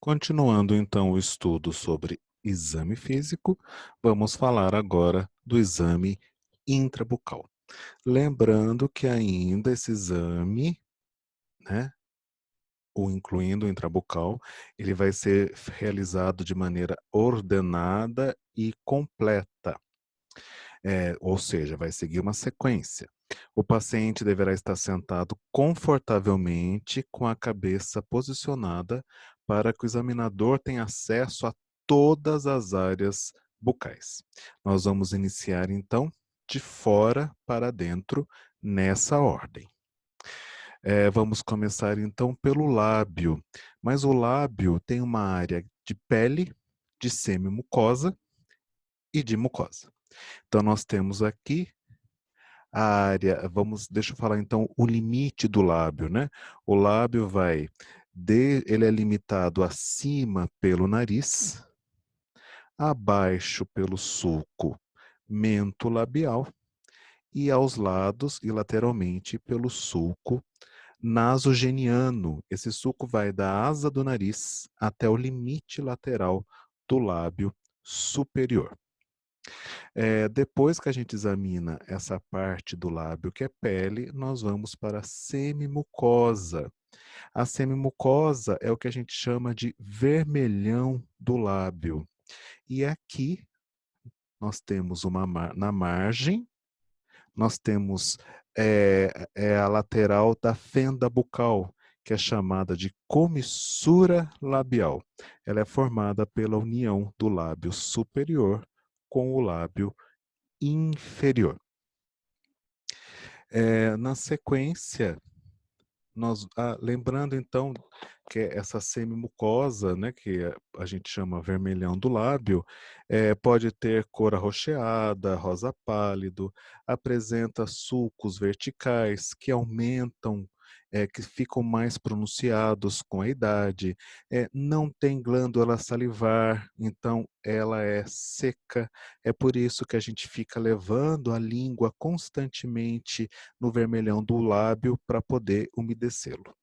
Continuando então o estudo sobre exame físico, vamos falar agora do exame intrabucal. Lembrando que ainda esse exame, né, o incluindo o intrabucal, ele vai ser realizado de maneira ordenada e completa, ou seja, vai seguir uma sequência. O paciente deverá estar sentado confortavelmente com a cabeça posicionada para que o examinador tenha acesso a todas as áreas bucais. Nós vamos iniciar então de fora para dentro nessa ordem. Vamos começar então pelo lábio, mas o lábio tem uma área de pele, de semimucosa e de mucosa. Então nós temos aqui a área, deixa eu falar então o limite do lábio, né? O lábio ele é limitado acima pelo nariz, abaixo pelo sulco mentolabial e aos lados e lateralmente pelo sulco nasogeniano. Esse sulco vai da asa do nariz até o limite lateral do lábio superior. Depois que a gente examina essa parte do lábio que é pele, nós vamos para a semimucosa. A semimucosa é o que a gente chama de vermelhão do lábio. E aqui nós temos na margem, nós temos a lateral da fenda bucal, que é chamada de comissura labial. Ela é formada pela união do lábio superior com o lábio inferior. Na sequência, lembrando então que essa semimucosa, né, que a gente chama vermelhão do lábio, pode ter cor arroxeada, rosa pálido, apresenta sulcos verticais que aumentam, que ficam mais pronunciados com a idade, não tem glândula salivar, então ela é seca, é por isso que a gente fica levando a língua constantemente no vermelhão do lábio para poder umedecê-lo.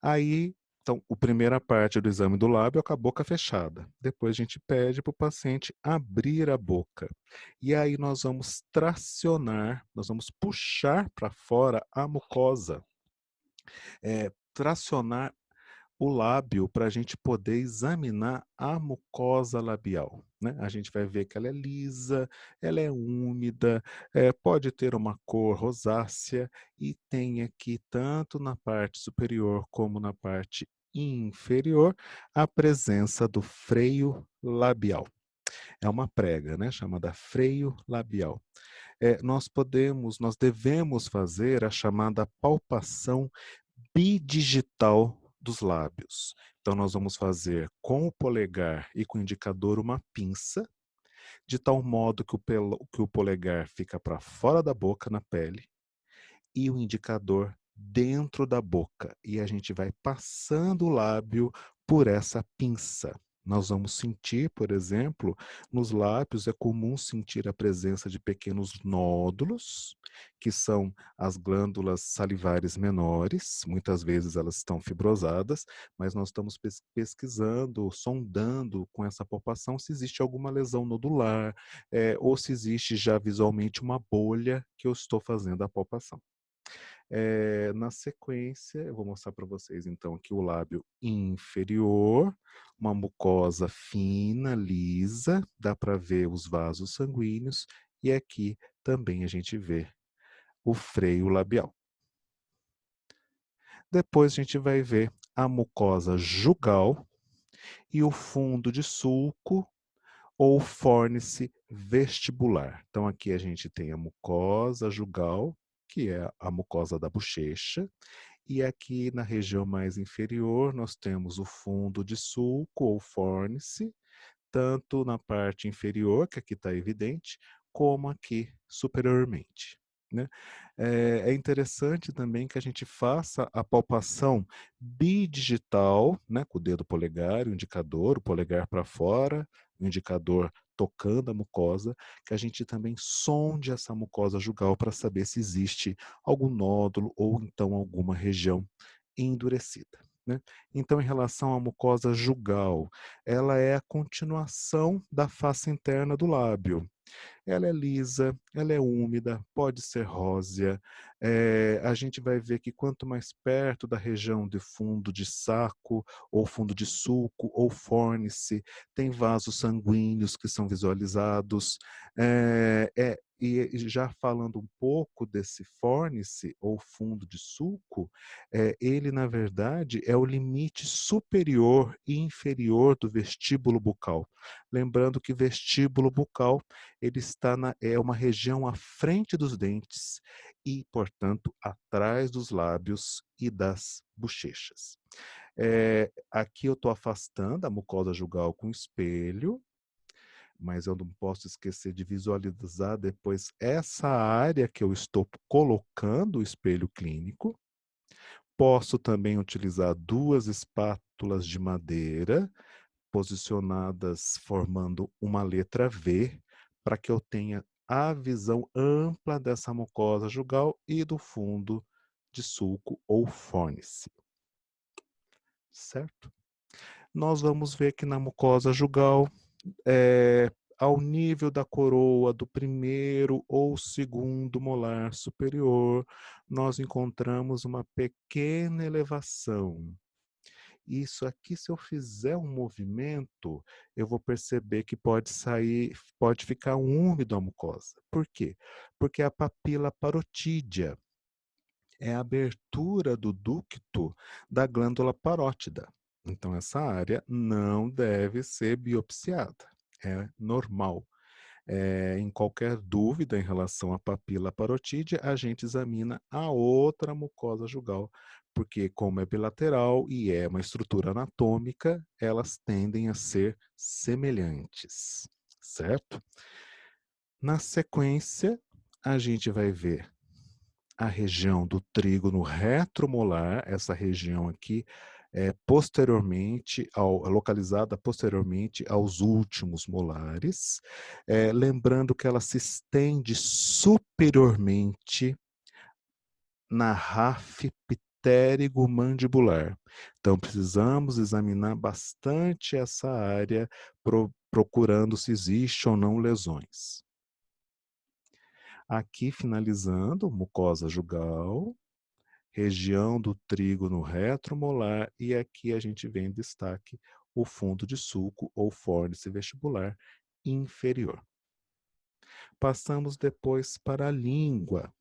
Aí, então, a primeira parte do exame do lábio com a boca fechada. Depois a gente pede para o paciente abrir a boca. E aí nós vamos tracionar, nós vamos puxar para fora a mucosa. Tracionar o lábio para a gente poder examinar a mucosa labial, né? A gente vai ver que ela é lisa, ela é úmida, pode ter uma cor rosácea e tem aqui, tanto na parte superior como na parte inferior, a presença do freio labial. É uma prega, né, chamada freio labial. Nós devemos fazer a chamada palpação bidigital dos lábios. Então, nós vamos fazer com o polegar e com o indicador uma pinça, de tal modo que o polegar fica para fora da boca, na pele, e o indicador dentro da boca. E a gente vai passando o lábio por essa pinça. Nós vamos sentir, por exemplo, nos lábios é comum sentir a presença de pequenos nódulos, que são as glândulas salivares menores, muitas vezes elas estão fibrosadas, mas nós estamos pesquisando, sondando com essa palpação se existe alguma lesão nodular, ou se existe já visualmente uma bolha que eu estou fazendo a palpação. Na sequência, eu vou mostrar para vocês então aqui o lábio inferior, uma mucosa fina, lisa, dá para ver os vasos sanguíneos e aqui também a gente vê o freio labial. Depois a gente vai ver a mucosa jugal e o fundo de sulco ou fórnice vestibular. Então aqui a gente tem a mucosa jugal, que é a mucosa da bochecha, e aqui na região mais inferior nós temos o fundo de sulco ou fórnice, tanto na parte inferior, que aqui está evidente, como aqui superiormente, né? É interessante também que a gente faça a palpação bidigital, né, com o dedo polegar, o indicador, o polegar para fora, o indicador tocando a mucosa, que a gente também sonde essa mucosa jugal para saber se existe algum nódulo ou então alguma região endurecida. né? Então, em relação à mucosa jugal, ela é a continuação da face interna do lábio. Ela é lisa, ela é úmida, pode ser rósea. A gente vai ver que quanto mais perto da região de fundo de saco, ou fundo de sulco, ou fórnice, tem vasos sanguíneos que são visualizados. E já falando um pouco desse fórnice, ou fundo de sulco, ele, na verdade, é o limite superior e inferior do vestíbulo bucal. Lembrando que vestíbulo bucal ele está é uma região à frente dos dentes e, portanto, atrás dos lábios e das bochechas. Aqui eu estou afastando a mucosa jugal com o espelho, mas eu não posso esquecer de visualizar depois essa área que eu estou colocando o espelho clínico. Posso também utilizar 2 espátulas de madeira posicionadas formando uma letra V, para que eu tenha a visão ampla dessa mucosa jugal e do fundo de sulco ou fórnice, certo? Nós vamos ver que na mucosa jugal, ao nível da coroa do primeiro ou segundo molar superior, nós encontramos uma pequena elevação. Isso aqui, se eu fizer um movimento, eu vou perceber que pode ficar úmido a mucosa. Por quê? Porque a papila parotídea é a abertura do ducto da glândula parótida. Então, essa área não deve ser biopsiada. É normal. Em qualquer dúvida em relação à papila parotídea, a gente examina a outra mucosa jugal, porque como é bilateral e é uma estrutura anatômica, elas tendem a ser semelhantes, certo? Na sequência, a gente vai ver a região do trígono retromolar, essa região aqui é localizada posteriormente aos últimos molares, lembrando que ela se estende superiormente na rafe ptérigo-mandibular. Então, precisamos examinar bastante essa área, procurando se existe ou não lesões. Aqui, finalizando, mucosa jugal, região do trígono retromolar, e aqui a gente vê em destaque o fundo de sulco ou fórnice vestibular inferior. Passamos depois para a língua.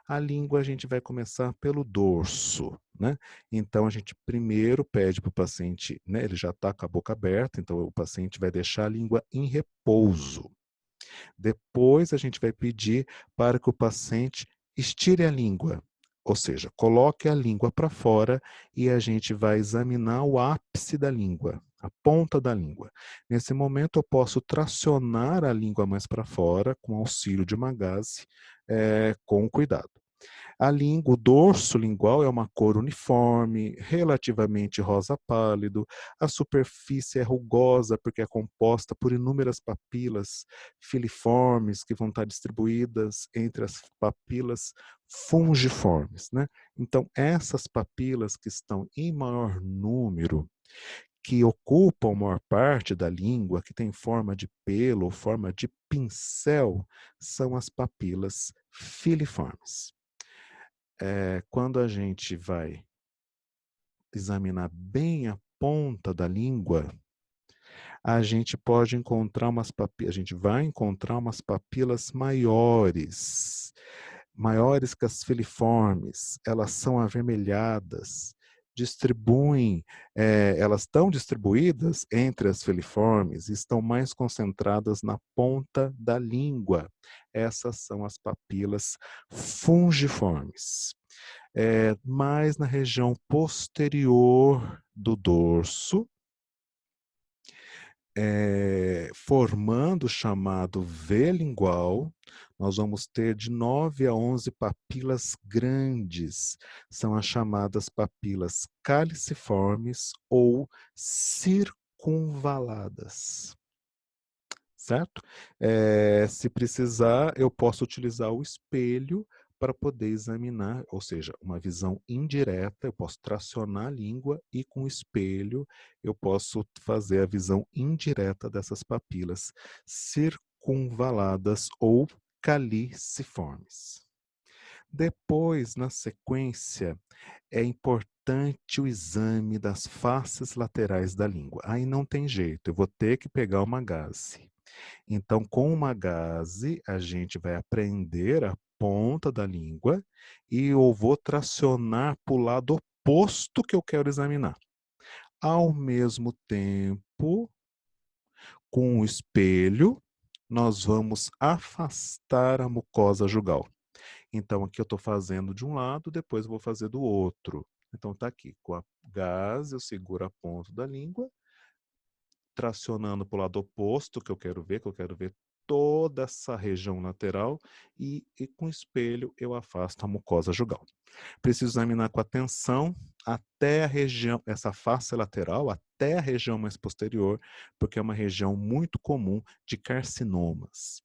A língua a gente vai começar pelo dorso, né? Então a gente primeiro pede para o paciente, né? Ele já está com a boca aberta, então o paciente vai deixar a língua em repouso. Depois a gente vai pedir para que o paciente estire a língua, ou seja, coloque a língua para fora e a gente vai examinar o ápice da língua, a ponta da língua. Nesse momento eu posso tracionar a língua mais para fora com auxílio de uma gaze, com cuidado. A língua, o dorso lingual é uma cor uniforme, relativamente rosa pálido. A superfície é rugosa porque é composta por inúmeras papilas filiformes que vão estar distribuídas entre as papilas fungiformes, né? Então, essas papilas que estão em maior número, que ocupam a maior parte da língua, que tem forma de pelo ou forma de pincel, são as papilas filiformes. Quando a gente vai examinar bem a ponta da língua, a gente pode encontrar a gente vai encontrar umas papilas maiores que as filiformes. Elas são avermelhadas, elas estão distribuídas entre as filiformes e estão mais concentradas na ponta da língua. Essas são as papilas fungiformes. Mais na região posterior do dorso, formando o chamado V lingual, nós vamos ter de 9 a 11 papilas grandes, são as chamadas papilas caliciformes ou circunvaladas. Certo? Se precisar, eu posso utilizar o espelho para poder examinar, ou seja, uma visão indireta, eu posso tracionar a língua e com o espelho eu posso fazer a visão indireta dessas papilas circunvaladas ou caliciformes. Depois, na sequência, é importante o exame das faces laterais da língua. Aí não tem jeito, eu vou ter que pegar uma gaze. Então, com uma gaze, a gente vai prender a ponta da língua e eu vou tracionar para o lado oposto que eu quero examinar. Ao mesmo tempo, com o espelho, nós vamos afastar a mucosa jugal. Então, aqui eu estou fazendo de um lado, depois eu vou fazer do outro. Então, está aqui, com a gaze, eu seguro a ponta da língua, tracionando para o lado oposto que eu quero ver toda essa região lateral e com o espelho eu afasto a mucosa jugal. Preciso examinar com atenção até a região, essa face lateral, até a região mais posterior, porque é uma região muito comum de carcinomas.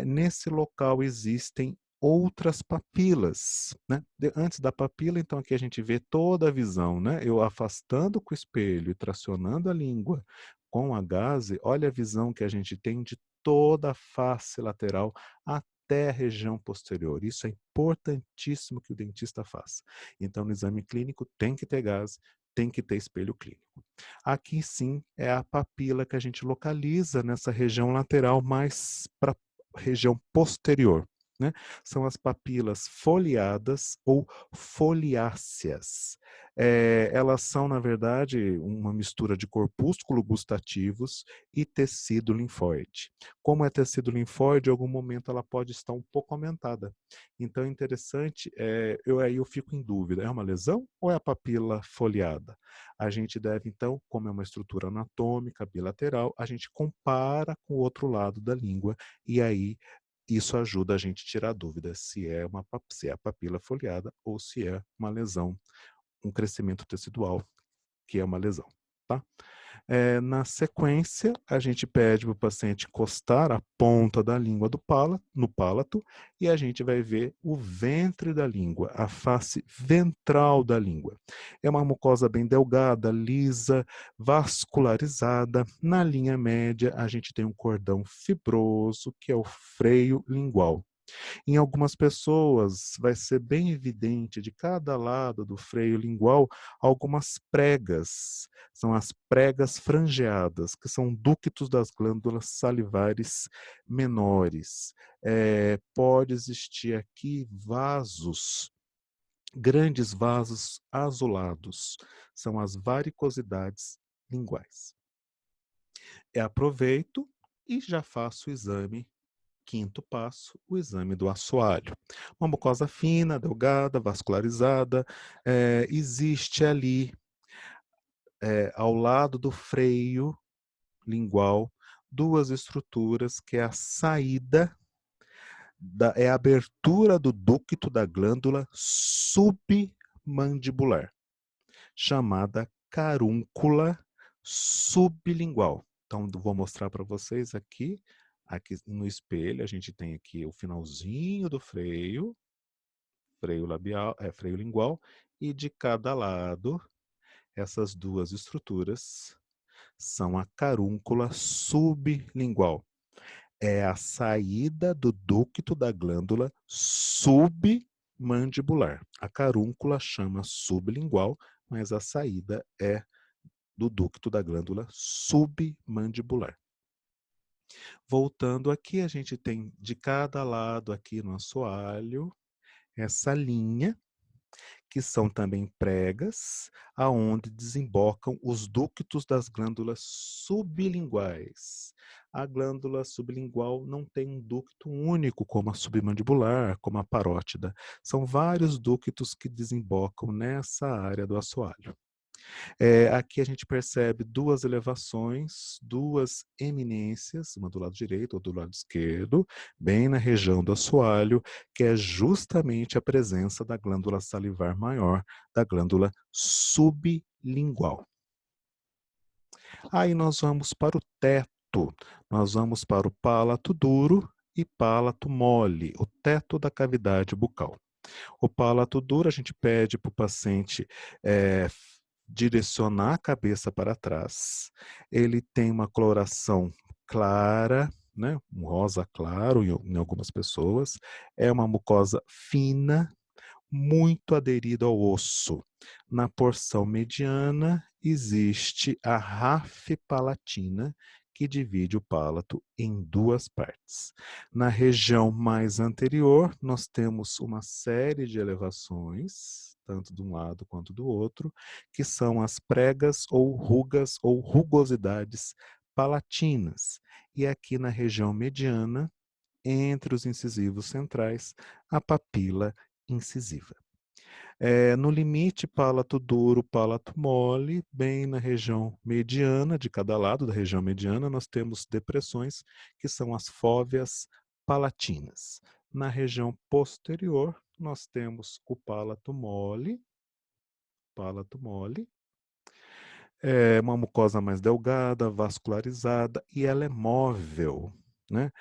Nesse local existem outras papilas, né? Antes da papila, então aqui a gente vê toda a visão, né? Eu afastando com o espelho e tracionando a língua com a gaze, olha a visão que a gente tem de toda a face lateral até a região posterior. Isso é importantíssimo que o dentista faça. Então, no exame clínico, tem que ter gaze, tem que ter espelho clínico. Aqui sim é a papila que a gente localiza nessa região lateral mais para a região posterior. Né? São as papilas foliadas ou foliáceas. Elas são, na verdade, uma mistura de corpúsculos gustativos e tecido linfóide. Como é tecido linfóide, em algum momento ela pode estar um pouco aumentada. Então é interessante, aí eu fico em dúvida, é uma lesão ou é a papila foliada? A gente deve, então, como é uma estrutura anatômica bilateral, a gente compara com o outro lado da língua e aí isso ajuda a gente a tirar a dúvida se é a papila foliada ou se é uma lesão, um crescimento tecidual, que é uma lesão. Tá? Na sequência, a gente pede para o paciente encostar a ponta da língua no palato e a gente vai ver o ventre da língua, a face ventral da língua. É uma mucosa bem delgada, lisa, vascularizada. Na linha média, a gente tem um cordão fibroso, que é o freio lingual. Em algumas pessoas, vai ser bem evidente de cada lado do freio lingual algumas pregas. São as pregas frangeadas, que são ductos das glândulas salivares menores. Pode existir aqui vasos, grandes vasos azulados. São as varicosidades linguais. Aproveito e já faço o exame. Quinto passo, o exame do assoalho. Uma mucosa fina, delgada, vascularizada, existe ali, ao lado do freio lingual, duas estruturas, que é a saída, é a abertura do ducto da glândula submandibular, chamada carúncula sublingual. Então, vou mostrar para vocês aqui no espelho, a gente tem aqui o finalzinho do freio labial, freio lingual, e de cada lado, essas duas estruturas são a carúncula sublingual. É a saída do ducto da glândula submandibular. A carúncula chama sublingual, mas a saída é do ducto da glândula submandibular. Voltando aqui, a gente tem de cada lado aqui no assoalho essa linha, que são também pregas, aonde desembocam os ductos das glândulas sublinguais. A glândula sublingual não tem um ducto único, como a submandibular, como a parótida. São vários ductos que desembocam nessa área do assoalho. Aqui a gente percebe duas elevações, duas eminências, uma do lado direito ou do lado esquerdo, bem na região do assoalho, que é justamente a presença da glândula salivar maior, da glândula sublingual. Aí nós vamos para o teto, nós vamos para o palato duro e palato mole, o teto da cavidade bucal. O palato duro, a gente pede para o paciente direcionar a cabeça para trás. Ele tem uma coloração clara, né? Um rosa claro em algumas pessoas. É uma mucosa fina, muito aderido ao osso. Na porção mediana existe a rafe palatina, que divide o palato em duas partes. Na região mais anterior, nós temos uma série de elevações, tanto de um lado quanto do outro, que são as pregas ou rugas ou rugosidades palatinas. E aqui na região mediana, entre os incisivos centrais, a papila incisiva. No limite, palato duro, palato mole, bem na região mediana, de cada lado da região mediana, nós temos depressões, que são as fóveas palatinas. Na região posterior, nós temos o palato mole, é uma mucosa mais delgada, vascularizada e ela é móvel, né?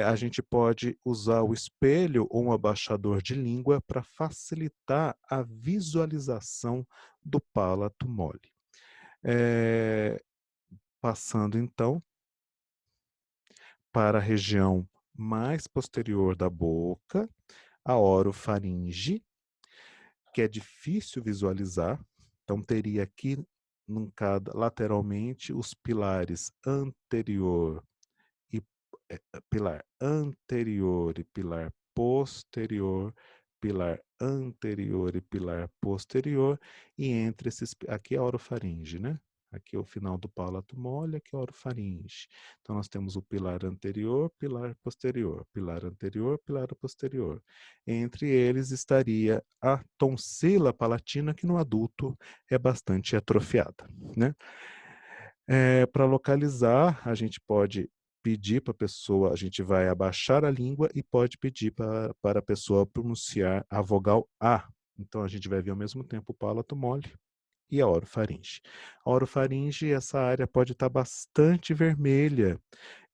A gente pode usar o espelho ou um abaixador de língua para facilitar a visualização do palato mole. Passando então para a região mais posterior da boca, a orofaringe, que é difícil visualizar, então teria aqui lateralmente os pilares anterior e pilar anterior e pilar posterior, pilar anterior e pilar posterior, e entre esses, aqui é a orofaringe, né? Aqui é o final do palato mole, aqui é a orofaringe. Então nós temos o pilar anterior, pilar posterior, pilar anterior, pilar posterior. Entre eles estaria a tonsila palatina, que no adulto é bastante atrofiada, né? Para localizar, a gente pode pedir para a pessoa, a gente vai abaixar a língua e pode pedir para a pessoa pronunciar a vogal A. Então a gente vai ver ao mesmo tempo o palato mole e a orofaringe. A orofaringe, essa área pode estar bastante vermelha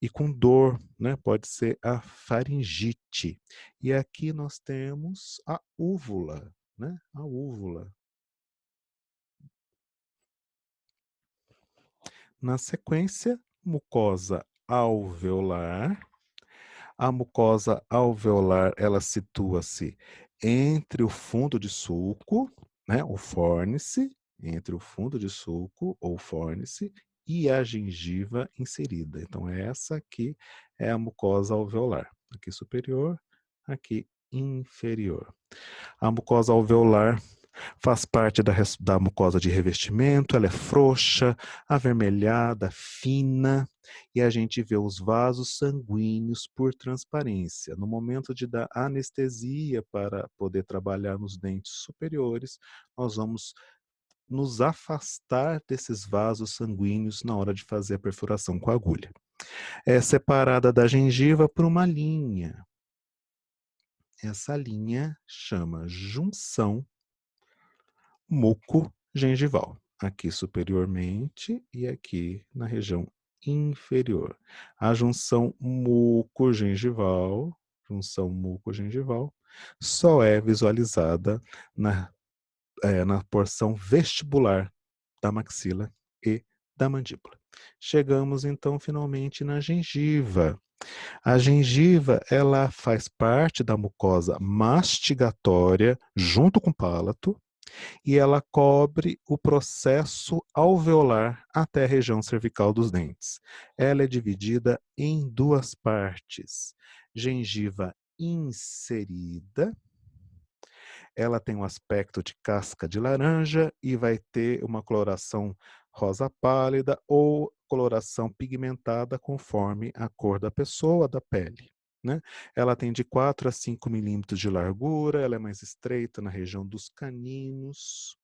e com dor, né? Pode ser a faringite. E aqui nós temos a úvula, né? A úvula. Na sequência, mucosa alveolar. A mucosa alveolar, ela situa-se entre o fundo de sulco, né, o fórnice, entre o fundo de sulco ou fórnice e a gengiva inserida. Então, essa aqui é a mucosa alveolar. Aqui superior, aqui inferior. A mucosa alveolar faz parte da mucosa de revestimento, ela é frouxa, avermelhada, fina, e a gente vê os vasos sanguíneos por transparência. No momento de dar anestesia para poder trabalhar nos dentes superiores, nós vamos nos afastar desses vasos sanguíneos na hora de fazer a perfuração com a agulha. É separada da gengiva por uma linha. Essa linha chama junção muco-gengival, aqui superiormente e aqui na região inferior. A junção muco-gengival, só é visualizada na porção vestibular da maxila e da mandíbula. Chegamos então finalmente na gengiva. A gengiva, ela faz parte da mucosa mastigatória junto com o palato, e ela cobre o processo alveolar até a região cervical dos dentes. Ela é dividida em duas partes. Gengiva inserida, ela tem um aspecto de casca de laranja e vai ter uma coloração rosa pálida ou coloração pigmentada conforme a cor da pessoa, da pele. Né? Ela tem de 4 a 5 milímetros de largura, ela é mais estreita na região dos caninos,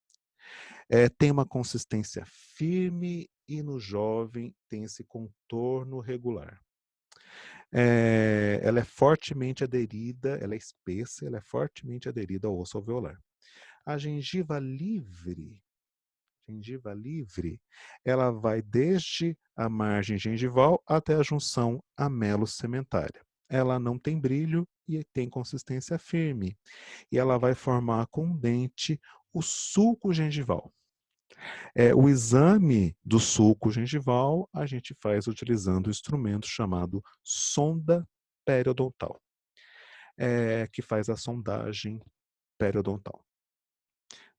tem uma consistência firme e no jovem tem esse contorno regular. Ela é fortemente aderida, ela é espessa, ela é fortemente aderida ao osso alveolar. A gengiva livre, ela vai desde a margem gengival até a junção amelo-sementária. ela não tem brilho e tem consistência firme. E ela vai formar com o dente o sulco gengival. O exame do sulco gengival a gente faz utilizando o instrumento chamado sonda periodontal, que faz a sondagem periodontal.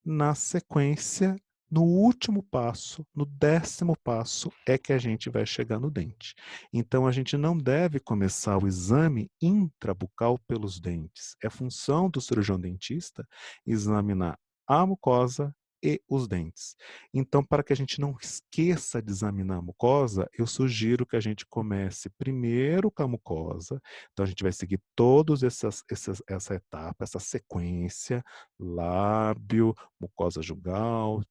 Na sequência, no último passo, no 10º passo, é que a gente vai chegar no dente. Então, a gente não deve começar o exame intrabucal pelos dentes. É função do cirurgião dentista examinar a mucosa e os dentes. Então, para que a gente não esqueça de examinar a mucosa, eu sugiro que a gente comece primeiro com a mucosa. Então, a gente vai seguir todas essa etapa, essa sequência, lábio, mucosa jugal,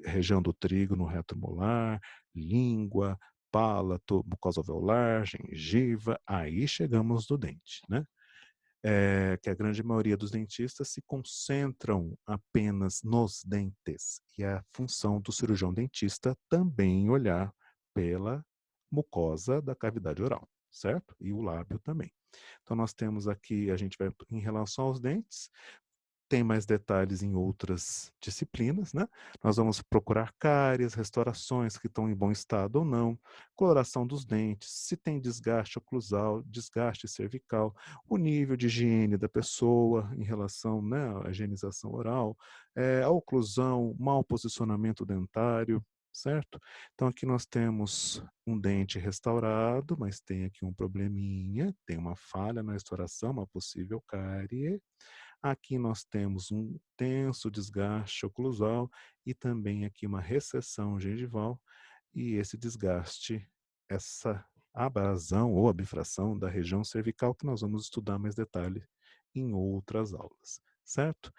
região do trígono reto molar, língua, palato, mucosa alveolar, gengiva, aí chegamos no dente, né? Que a grande maioria dos dentistas se concentram apenas nos dentes. E é a função do cirurgião dentista também olhar pela mucosa da cavidade oral, certo? E o lábio também. Então, nós temos aqui, a gente vai, em relação aos dentes, tem mais detalhes em outras disciplinas, né? Nós vamos procurar cáries, restaurações que estão em bom estado ou não, coloração dos dentes, se tem desgaste oclusal, desgaste cervical, o nível de higiene da pessoa em relação, né, à higienização oral, a oclusão, mau posicionamento dentário, certo? Então aqui nós temos um dente restaurado, mas tem aqui um probleminha, tem uma falha na restauração, uma possível cárie. Aqui nós temos um tenso desgaste oclusal e também aqui uma recessão gengival e esse desgaste, essa abrasão ou abifração da região cervical que nós vamos estudar mais detalhe em outras aulas, certo?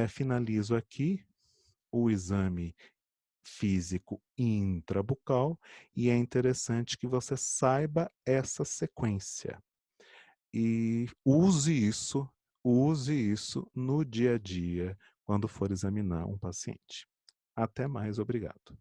Finalizo aqui o exame físico intrabucal e é interessante que você saiba essa sequência. E use isso no dia a dia, quando for examinar um paciente. Até mais, obrigado.